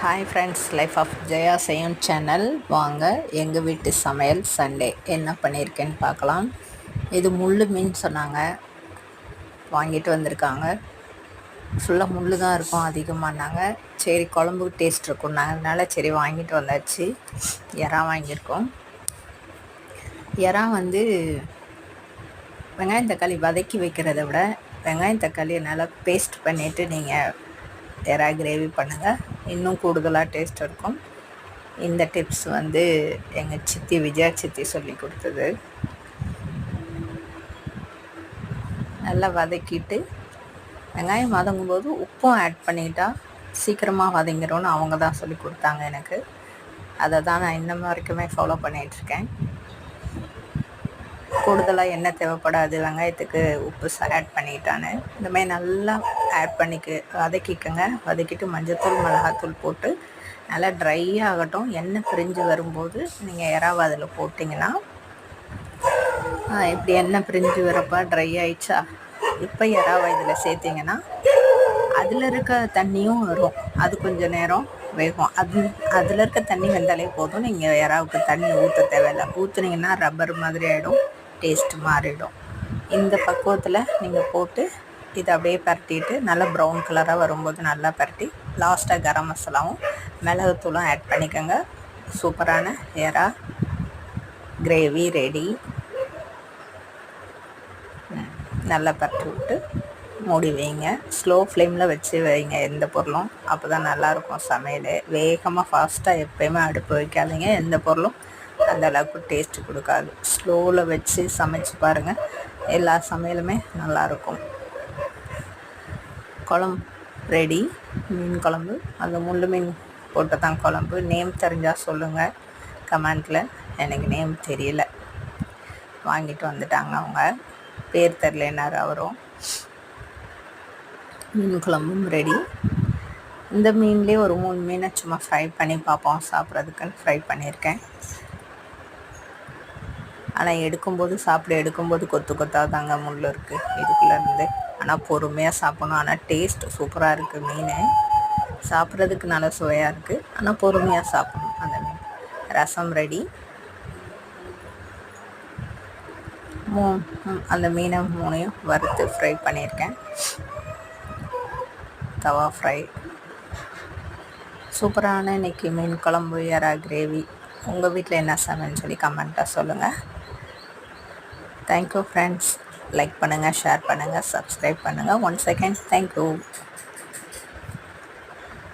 Hi friends, life of Jaya செய்யும் channel. வாங்க எங்கள் வீட்டு சமையல் சண்டே என்ன பண்ணியிருக்கேன்னு பார்க்கலாம். இது முள் மீன் சொன்னாங்க, வாங்கிட்டு வந்திருக்காங்க. ஃபுல்லாக முள் தான் இருக்கும் அதிகமானாங்க. சரி குழம்புக்கு டேஸ்ட் இருக்கும்னாங்க, அதனால சரி வாங்கிட்டு வந்தாச்சு. இறா வாங்கியிருக்கோம். இறா வந்து வெங்காயம் தக்காளி வதக்கி வைக்கிறத விட வெங்காயம் தக்காளியை நல்லா பேஸ்ட் பண்ணிவிட்டு நீங்கள் இறா கிரேவி பண்ணுங்கள், இன்னும் கூடுதலாக டேஸ்ட் இருக்கும். இந்த டிப்ஸ் வந்து எங்கள் சித்தி விஜயா சித்தி சொல்லி கொடுத்தது. நல்லா வதக்கிட்டு வெங்காயம் வதங்கும்போது உப்பும் ஆட் பண்ணிட்டா சீக்கிரமாக வதங்கிடும்னு அவங்க தான் சொல்லி கொடுத்தாங்க எனக்கு. அதை தான் நான் இன்னும் வரைக்குமே ஃபாலோ பண்ணிகிட்ருக்கேன். கூடுதலாக எண்ணெய் தேவைப்படாது, வெங்காயத்துக்கு உப்பு ஆட் பண்ணிட்டான்னு இந்தமாதிரி நல்லா ஆட் வதக்கிக்கோங்க. வதக்கிட்டு மஞ்சத்தூள் மிளகாத்தூள் போட்டு நல்லா ட்ரை ஆகட்டும். எண்ணெய் பிரிஞ்சு வரும்போது நீங்கள் இறாவை அதில் போட்டிங்கன்னா, இப்படி எண்ணெய் பிரிஞ்சு வரப்போ ட்ரை ஆயிடுச்சா, இப்போ இறாவை இதில் சேர்த்திங்கன்னா அதில் இருக்க தண்ணியும் வரும். அது கொஞ்சம் நேரம் வேகும். அதில் இருக்க தண்ணி வெந்தாலே போதும். நீங்கள் இறாவுக்கு தண்ணி ஊற்ற தேவையில்லை. ஊற்றுனீங்கன்னா ரப்பர் மாதிரி ஆகிடும், டேஸ்ட்டு மாறிடும். இந்த பக்குவத்தில் நீங்கள் போட்டு இதை அப்படியே பரட்டிட்டு நல்லா ப்ரௌன் கலராக வரும்போது நல்லா பரட்டி லாஸ்ட்டாக கரம் மசாலாவும் மிளகுத்தூளும் ஆட் பண்ணிக்கோங்க. சூப்பரான இறா கிரேவி ரெடி. நல்லா பரட்டி விட்டு மூடி வைங்க. ஸ்லோ ஃப்ளேமில் வச்சு வைங்க எந்த பொருளும், அப்போ தான் நல்லாயிருக்கும் சமையல். வேகமாக ஃபாஸ்ட்டாக எப்போயுமே அடுப்பு வைக்காதீங்க, எந்த பொருளும் அந்த அளவுக்கு டேஸ்ட்டு கொடுக்காது. ஸ்லோவில் வச்சு சமைச்சு பாருங்கள், எல்லா சமையலுமே நல்லாயிருக்கும். குழம்பு ரெடி, மீன் குழம்பு. அந்த முள் மீன் போட்டு தான் குழம்பு. நேம் தெரிஞ்சால் சொல்லுங்கள் கமெண்ட்டில், எனக்கு நேம் தெரியல. வாங்கிட்டு வந்துட்டாங்க அவங்க, பேர் தெரிலனார் அவரும். மீன் குழம்பும் ரெடி. இந்த மீன்லேயே ஒரு 3 மீனை சும்மா ஃப்ரை பண்ணி பார்ப்போம் சாப்பிட்றதுக்குன்னு ஃப்ரை பண்ணியிருக்கேன். ஆனால் எடுக்கும்போது கொத்து கொத்தாக தாங்க முள் இருக்குது இதுக்குள்ளேருந்து. ஆனால் பொறுமையாக சாப்பிட்ணும். ஆனால் டேஸ்ட் சூப்பராக இருக்குது. மீன் சாப்பிட்றதுக்கு நல்லா சுவையாக இருக்குது, ஆனால் பொறுமையாக சாப்பிட்ணும் அந்த மீன். ரசம் ரெடி. அந்த மீனை 3ஐயும் வறுத்து ஃப்ரை பண்ணியிருக்கேன். தவா ஃப்ரை. சூப்பரான இன்றைக்கி மீன் குழம்பு, இறா கிரேவி. உங்கள் வீட்டில் என்ன சமையல்னு சொல்லி கமெண்ட்டாக சொல்லுங்கள். Thank you friends. லைக் பண்ணுங்கள், ஷேர் பண்ணுங்கள், சப்ஸ்கிரைப் பண்ணுங்கள். 1 செகண்ட். தேங்க்யூ.